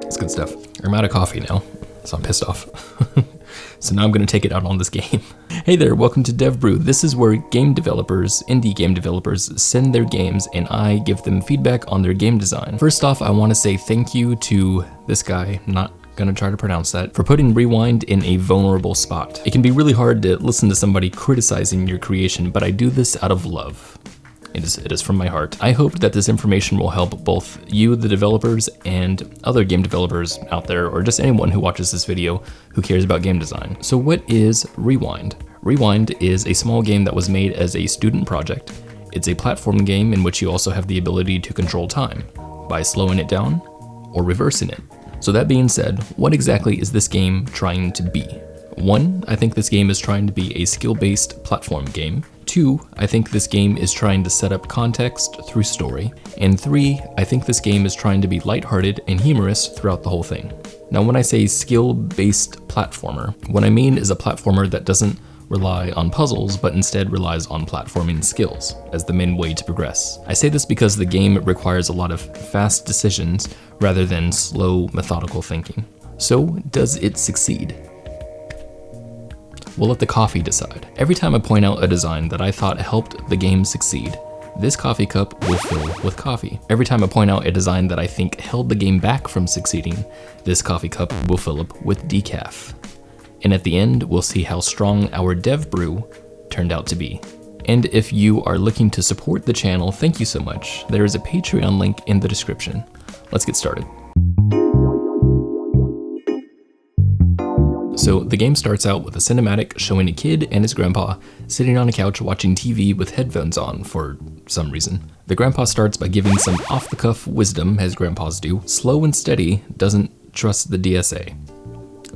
It's good stuff. I'm out of coffee now, so I'm pissed off. So now I'm gonna take it out on this game. Hey there, welcome to Dev Brew. This is where game developers, indie game developers, send their games and I give them feedback on their game design. First off, I wanna say thank you to this guy, not gonna try to pronounce that, for putting Rewind in a vulnerable spot. It can be really hard to listen to somebody criticizing your creation, but I do this out of love. It is from my heart. I hope that this information will help both you, the developers, and other game developers out there, or just anyone who watches this video who cares about game design. So what is Rewind? Rewind is a small game that was made as a student project. It's a platform game in which you also have the ability to control time by slowing it down or reversing it. So that being said, what exactly is this game trying to be? 1, I think this game is trying to be a skill-based platform game. 2, I think this game is trying to set up context through story. And 3, I think this game is trying to be lighthearted and humorous throughout the whole thing. Now when I say skill-based platformer, what I mean is a platformer that doesn't rely on puzzles, but instead relies on platforming skills as the main way to progress. I say this because the game requires a lot of fast decisions rather than slow, methodical thinking. So does it succeed? We'll let the coffee decide. Every time I point out a design that I thought helped the game succeed, this coffee cup will fill with coffee. Every time I point out a design that I think held the game back from succeeding, this coffee cup will fill up with decaf. And at the end, we'll see how strong our dev brew turned out to be. And if you are looking to support the channel, thank you so much. There is a Patreon link in the description. Let's get started. So the game starts out with a cinematic showing a kid and his grandpa sitting on a couch watching TV with headphones on for some reason. The grandpa starts by giving some off-the-cuff wisdom, as grandpas do. Slow and steady, doesn't trust the DSA.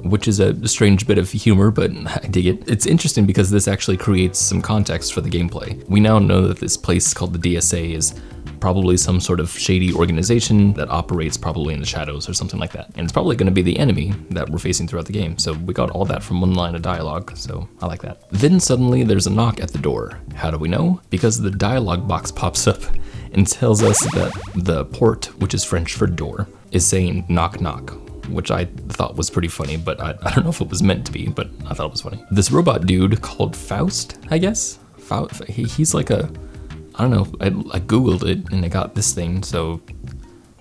Which is a strange bit of humor, but I dig it. It's interesting because this actually creates some context for the gameplay. We now know that this place called the DSA is probably some sort of shady organization that operates probably in the shadows or something like that. And it's probably gonna be the enemy that we're facing throughout the game. So we got all that from one line of dialogue, so I like that. Then suddenly there's a knock at the door. How do we know? Because the dialogue box pops up and tells us that the port, which is French for door, is saying knock knock, which I thought was pretty funny, but I don't know if it was meant to be, but I thought it was funny. This robot dude called Faust, I guess? He's like a, I don't know, I Googled it and I got this thing, so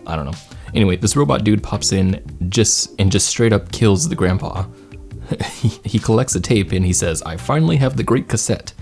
I don't know. Anyway, this robot dude pops in just straight up kills the grandpa. He collects a tape and he says, "I finally have the great cassette."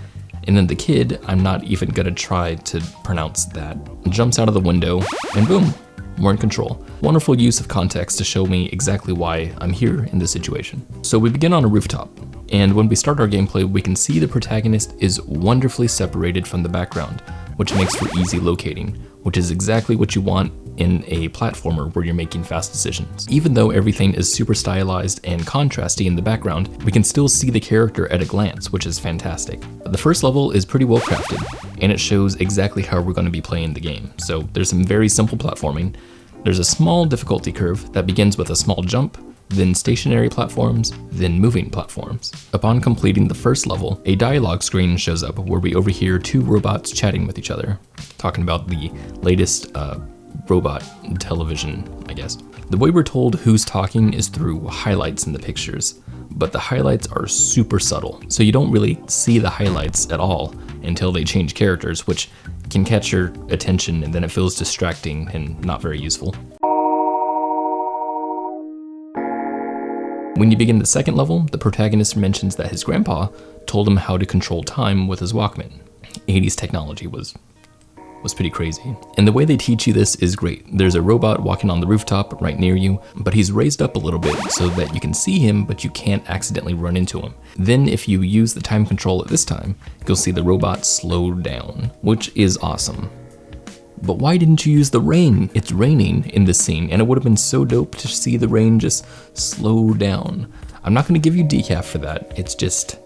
And then the kid, I'm not even gonna try to pronounce that, jumps out of the window and boom, we're in control. Wonderful use of context to show me exactly why I'm here in this situation. So we begin on a rooftop, and when we start our gameplay, we can see the protagonist is wonderfully separated from the background, which makes for easy locating, which is exactly what you want in a platformer where you're making fast decisions. Even though everything is super stylized and contrasty in the background, we can still see the character at a glance, which is fantastic. The first level is pretty well crafted, and it shows exactly how we're going to be playing the game. So there's some very simple platforming. There's a small difficulty curve that begins with a small jump, then stationary platforms, then moving platforms. Upon completing the first level, a dialogue screen shows up where we overhear two robots chatting with each other, talking about the latest robot television, I guess. The way we're told who's talking is through highlights in the pictures, but the highlights are super subtle, so you don't really see the highlights at all until they change characters, which can catch your attention and then it feels distracting and not very useful. When you begin the second level, the protagonist mentions that his grandpa told him how to control time with his Walkman. 80s technology was pretty crazy. And the way they teach you this is great. There's a robot walking on the rooftop right near you, but he's raised up a little bit so that you can see him, but you can't accidentally run into him. Then if you use the time control at this time, you'll see the robot slow down, which is awesome. But why didn't you use the rain? It's raining in this scene, and it would have been so dope to see the rain just slow down. I'm not gonna give you decaf for that. It's just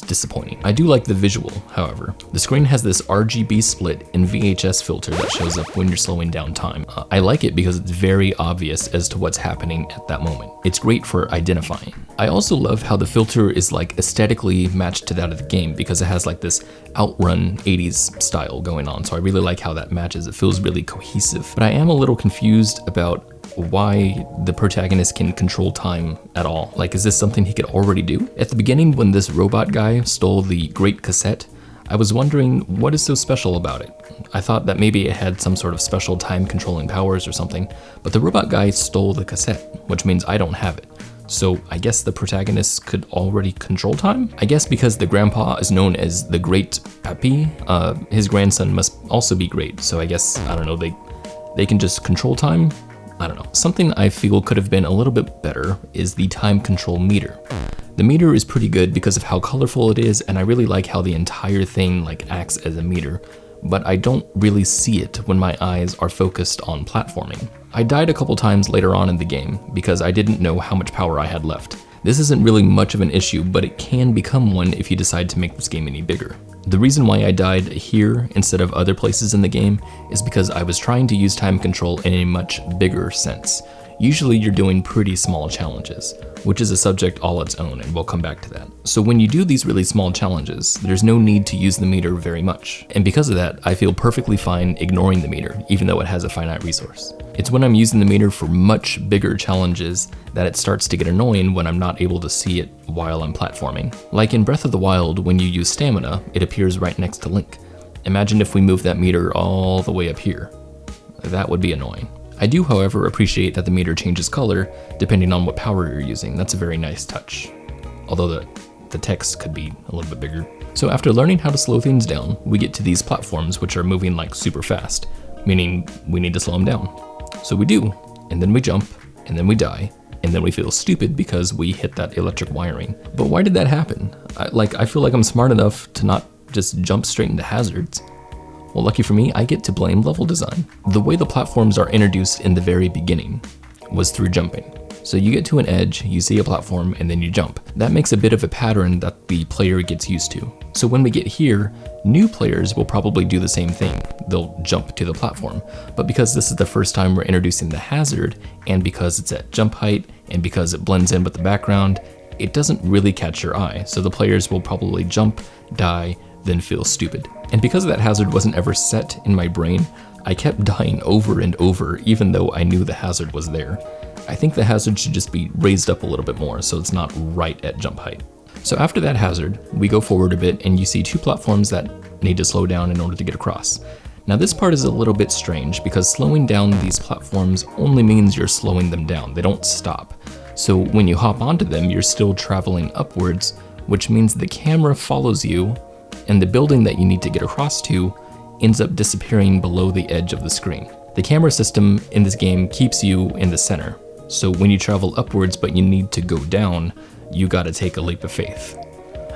disappointing. I do like the visual, however. The screen has this RGB split and VHS filter that shows up when you're slowing down time. I like it because it's very obvious as to what's happening at that moment. It's great for identifying. I also love how the filter is like aesthetically matched to that of the game because it has like this outrun 80s style going on. So I really like how that matches. It feels really cohesive. But I am a little confused about why the protagonist can control time at all. Like, is this something he could already do? At the beginning, when this robot guy stole the great cassette, I was wondering what is so special about it. I thought that maybe it had some sort of special time controlling powers or something, but the robot guy stole the cassette, which means I don't have it. So I guess the protagonist could already control time? I guess because the grandpa is known as the Great Papi, his grandson must also be great. So I guess, I don't know, they can just control time? I don't know. Something I feel could have been a little bit better is the time control meter. The meter is pretty good because of how colorful it is, and I really like how the entire thing like acts as a meter, but I don't really see it when my eyes are focused on platforming. I died a couple times later on in the game because I didn't know how much power I had left. This isn't really much of an issue, but it can become one if you decide to make this game any bigger. The reason why I died here instead of other places in the game is because I was trying to use time control in a much bigger sense. Usually you're doing pretty small challenges, which is a subject all its own, and we'll come back to that. So when you do these really small challenges, there's no need to use the meter very much. And because of that, I feel perfectly fine ignoring the meter, even though it has a finite resource. It's when I'm using the meter for much bigger challenges that it starts to get annoying when I'm not able to see it while I'm platforming. Like in Breath of the Wild, when you use stamina, it appears right next to Link. Imagine if we move that meter all the way up here. That would be annoying. I do, however, appreciate that the meter changes color depending on what power you're using. That's a very nice touch. Although the text could be a little bit bigger. So after learning how to slow things down, we get to these platforms which are moving like super fast, meaning we need to slow them down. So we do, and then we jump, and then we die, and then we feel stupid because we hit that electric wiring. But why did that happen? I feel like I'm smart enough to not just jump straight into hazards. Well, lucky for me, I get to blame level design. The way the platforms are introduced in the very beginning was through jumping. So you get to an edge, you see a platform, and then you jump. That makes a bit of a pattern that the player gets used to. So when we get here, new players will probably do the same thing. They'll jump to the platform. But because this is the first time we're introducing the hazard, and because it's at jump height, and because it blends in with the background, it doesn't really catch your eye. So the players will probably jump, die, then feel stupid. And because that hazard wasn't ever set in my brain, I kept dying over and over even though I knew the hazard was there. I think the hazard should just be raised up a little bit more so it's not right at jump height. So after that hazard, we go forward a bit and you see two platforms that need to slow down in order to get across. Now this part is a little bit strange because slowing down these platforms only means you're slowing them down. They don't stop. So when you hop onto them, you're still traveling upwards, which means the camera follows you and the building that you need to get across to ends up disappearing below the edge of the screen. The camera system in this game keeps you in the center. So when you travel upwards but you need to go down, you gotta take a leap of faith.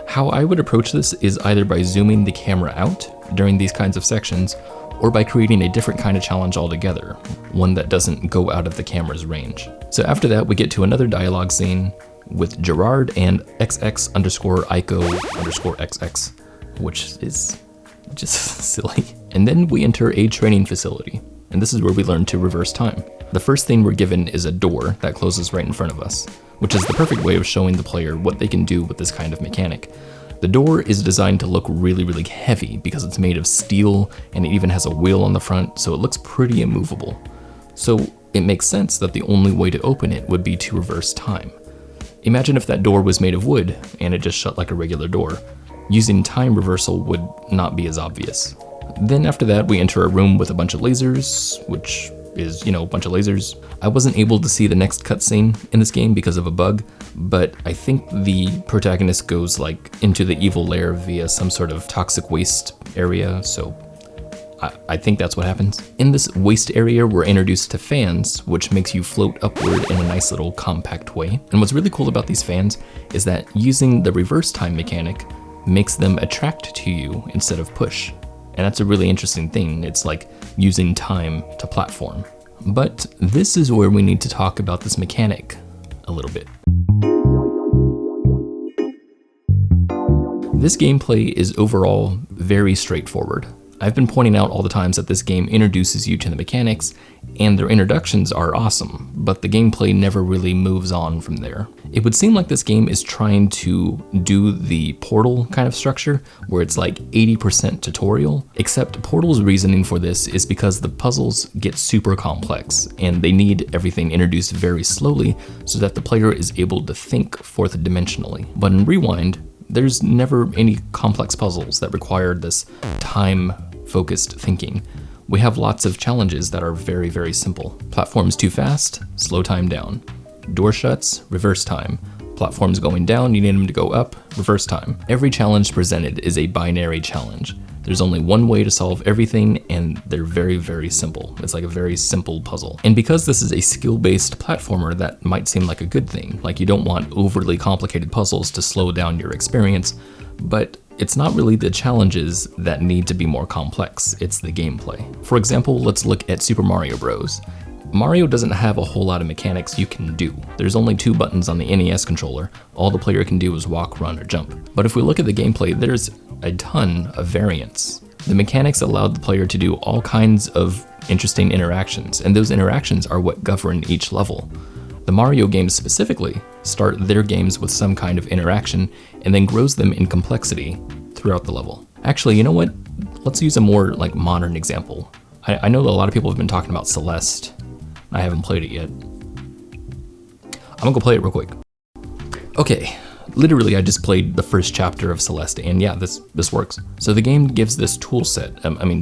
How I would approach this is either by zooming the camera out during these kinds of sections, or by creating a different kind of challenge altogether, one that doesn't go out of the camera's range. So after that, we get to another dialogue scene with Gerard and XX_ICO_XX, which is just silly. And then we enter a training facility, and this is where we learn to reverse time. The first thing we're given is a door that closes right in front of us, which is the perfect way of showing the player what they can do with this kind of mechanic. The door is designed to look really, really heavy because it's made of steel and it even has a wheel on the front, so it looks pretty immovable. So it makes sense that the only way to open it would be to reverse time. Imagine if that door was made of wood and it just shut like a regular door. Using time reversal would not be as obvious. Then after that, we enter a room with a bunch of lasers, which is, a bunch of lasers. I wasn't able to see the next cutscene in this game because of a bug, but I think the protagonist goes into the evil lair via some sort of toxic waste area, so I think that's what happens. In this waste area, we're introduced to fans, which makes you float upward in a nice little compact way. And what's really cool about these fans is that using the reverse time mechanic makes them attract to you instead of push. And that's a really interesting thing. It's like using time to platform. But this is where we need to talk about this mechanic a little bit. This gameplay is overall very straightforward. I've been pointing out all the times that this game introduces you to the mechanics, and their introductions are awesome, but the gameplay never really moves on from there. It would seem like this game is trying to do the Portal kind of structure, where it's like 80% tutorial, except Portal's reasoning for this is because the puzzles get super complex, and they need everything introduced very slowly so that the player is able to think fourth dimensionally. But in Rewind, there's never any complex puzzles that require this time-focused thinking. We have lots of challenges that are very, very simple. Platforms too fast, slow time down. Door shuts, reverse time. Platforms going down, you need them to go up, reverse time. Every challenge presented is a binary challenge. There's only one way to solve everything, and they're very, very simple. It's like a very simple puzzle. And because this is a skill-based platformer, that might seem like a good thing. Like, you don't want overly complicated puzzles to slow down your experience, but it's not really the challenges that need to be more complex, it's the gameplay. For example, let's look at Super Mario Bros. Mario doesn't have a whole lot of mechanics you can do. There's only 2 buttons on the NES controller. All the player can do is walk, run, or jump. But if we look at the gameplay, there's a ton of variance. The mechanics allowed the player to do all kinds of interesting interactions, and those interactions are what govern each level. The Mario games specifically start their games with some kind of interaction and then grows them in complexity throughout the level. Actually, you know what? Let's use a more like modern example. I know that a lot of people have been talking about Celeste. I haven't played it yet. I'm gonna go play it real quick. Okay, literally I just played the first chapter of Celeste, and yeah, this works. So the game gives this tool set,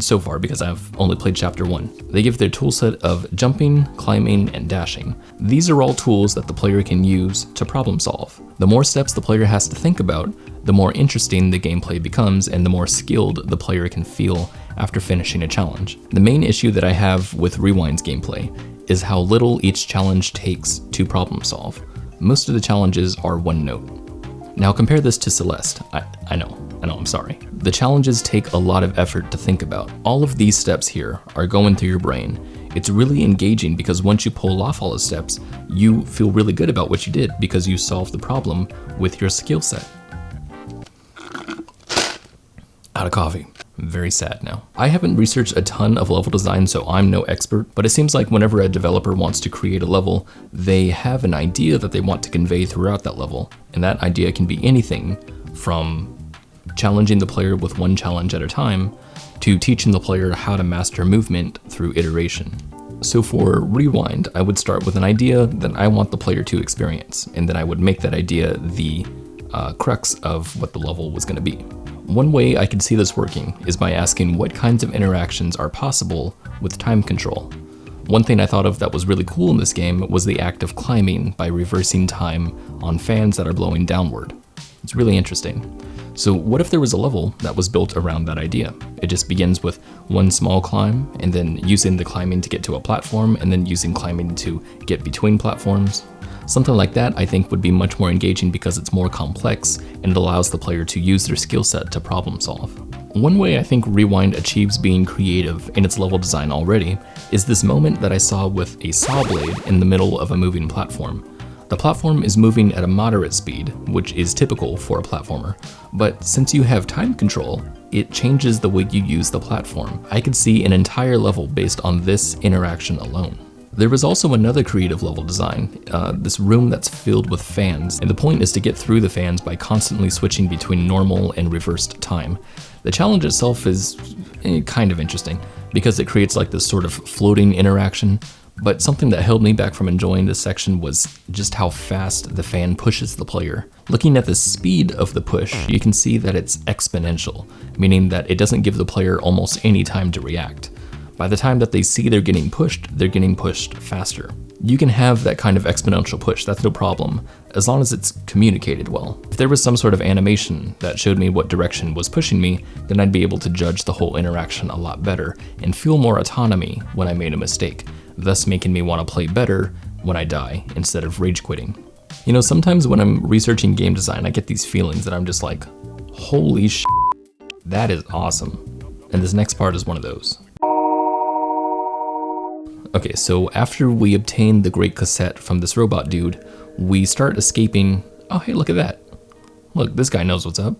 so far, because I've only played chapter 1. They give their tool set of jumping, climbing, and dashing. These are all tools that the player can use to problem solve. The more steps the player has to think about, the more interesting the gameplay becomes, and the more skilled the player can feel after finishing a challenge. The main issue that I have with Rewind's gameplay is how little each challenge takes to problem solve. Most of the challenges are one note. Now compare this to Celeste. I know, I'm sorry. The challenges take a lot of effort to think about. All of these steps here are going through your brain. It's really engaging because once you pull off all the steps, you feel really good about what you did because you solved the problem with your skill set. Out of coffee. Very sad now. I haven't researched a ton of level design, so I'm no expert, but it seems like whenever a developer wants to create a level, they have an idea that they want to convey throughout that level. And that idea can be anything from challenging the player with one challenge at a time to teaching the player how to master movement through iteration. So for Rewind, I would start with an idea that I want the player to experience, and then I would make that idea the crux of what the level was going to be. One way I could see this working is by asking what kinds of interactions are possible with time control. One thing I thought of that was really cool in this game was the act of climbing by reversing time on fans that are blowing downward. It's really interesting. So what if there was a level that was built around that idea? It just begins with one small climb, and then using the climbing to get to a platform, and then using climbing to get between platforms. Something like that I think would be much more engaging because it's more complex and it allows the player to use their skill set to problem solve. One way I think Rewind achieves being creative in its level design already is this moment that I saw with a saw blade in the middle of a moving platform. The platform is moving at a moderate speed, which is typical for a platformer, but since you have time control, it changes the way you use the platform. I could see an entire level based on this interaction alone. There was also another creative level design, this room that's filled with fans, and the point is to get through the fans by constantly switching between normal and reversed time. The challenge itself is kind of interesting, because it creates like this sort of floating interaction, but something that held me back from enjoying this section was just how fast the fan pushes the player. Looking at the speed of the push, you can see that it's exponential, meaning that it doesn't give the player almost any time to react. By the time that they see they're getting pushed faster. You can have that kind of exponential push, that's no problem, as long as it's communicated well. If there was some sort of animation that showed me what direction was pushing me, then I'd be able to judge the whole interaction a lot better and feel more autonomy when I made a mistake, thus making me want to play better when I die instead of rage quitting. You know, sometimes when I'm researching game design, I get these feelings that I'm just like, holy shit, that is awesome. And this next part is one of those. Okay, so after we obtain the great cassette from this robot dude, we start escaping. Oh, hey, look at that. Look, this guy knows what's up.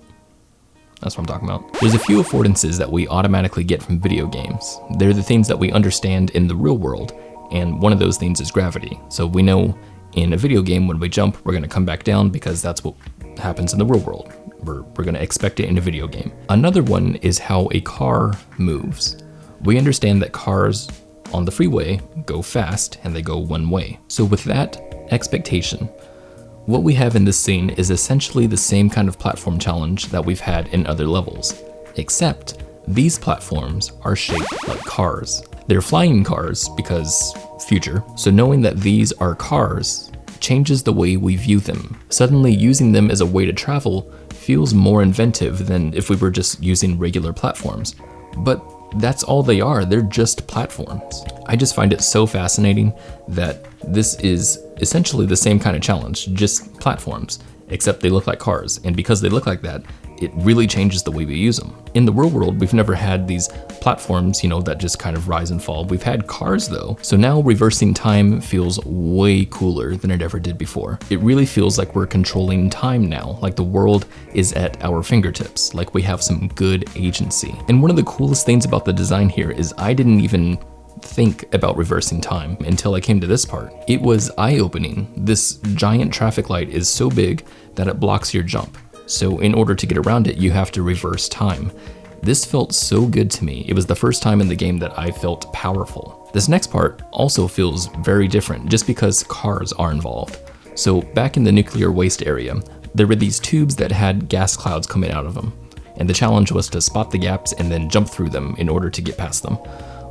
That's what I'm talking about. There's a few affordances that we automatically get from video games. They're the things that we understand in the real world, and one of those things is gravity. So we know in a video game when we jump, we're gonna come back down because that's what happens in the real world. We're gonna expect it in a video game. Another one is how a car moves. We understand that cars on the freeway go fast and they go one way. So with that expectation, what we have in this scene is essentially the same kind of platform challenge that we've had in other levels, except these platforms are shaped like cars. They're flying cars because future, so knowing that these are cars changes the way we view them. Suddenly using them as a way to travel feels more inventive than if we were just using regular platforms. But that's all they are, they're just platforms. I just find it so fascinating that this is essentially the same kind of challenge, just platforms, except they look like cars. And because they look like that, it really changes the way we use them. In the real world, we've never had these platforms, that just kind of rise and fall. We've had cars though. So now reversing time feels way cooler than it ever did before. It really feels like we're controlling time now, like the world is at our fingertips, like we have some good agency. And one of the coolest things about the design here is I didn't even think about reversing time until I came to this part. It was eye-opening. This giant traffic light is so big that it blocks your jump. So in order to get around it, you have to reverse time. This felt so good to me. It was the first time in the game that I felt powerful. This next part also feels very different just because cars are involved. So back in the nuclear waste area, there were these tubes that had gas clouds coming out of them. And the challenge was to spot the gaps and then jump through them in order to get past them.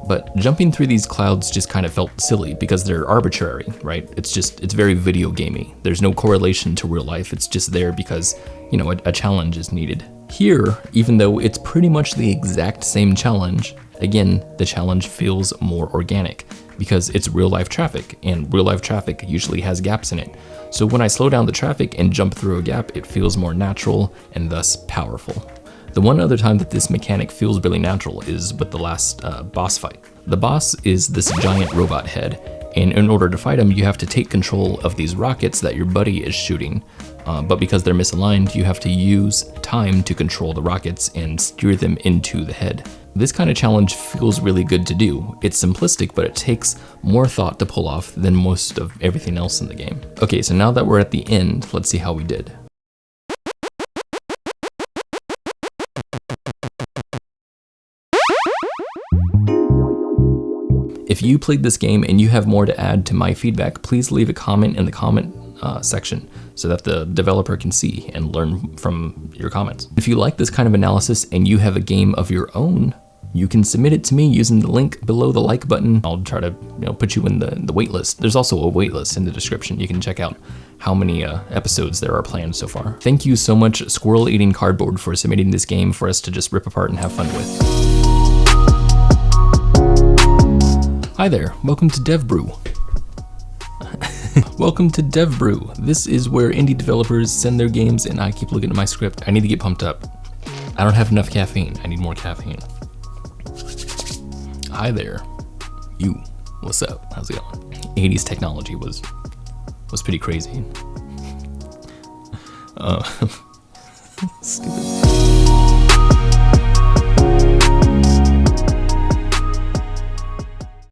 But jumping through these clouds just kind of felt silly because they're arbitrary, right? It's very video gamey. There's no correlation to real life. It's just there because, a challenge is needed. Here, even though it's pretty much the exact same challenge, again, the challenge feels more organic because it's real life traffic, and real life traffic usually has gaps in it. So when I slow down the traffic and jump through a gap, it feels more natural and thus powerful. The one other time that this mechanic feels really natural is with the last boss fight. The boss is this giant robot head, and in order to fight him, you have to take control of these rockets that your buddy is shooting. But because they're misaligned, you have to use time to control the rockets and steer them into the head. This kind of challenge feels really good to do. It's simplistic, but it takes more thought to pull off than most of everything else in the game. Okay, so now that we're at the end, let's see how we did. If you played this game and you have more to add to my feedback, please leave a comment in the comment section so that the developer can see and learn from your comments. If you like this kind of analysis and you have a game of your own, you can submit it to me using the link below the like button. I'll try to put you in the wait list. There's also a wait list in the description. You can check out how many episodes there are planned so far. Thank you so much, Squirrel Eating Cardboard, for submitting this game for us to just rip apart and have fun with. Hi there, welcome to DevBrew. Welcome to DevBrew. This is where indie developers send their games and I keep looking at my script. I need to get pumped up. I don't have enough caffeine. I need more caffeine. Hi there. You. What's up? How's it going? 80s technology was pretty crazy. Stupid.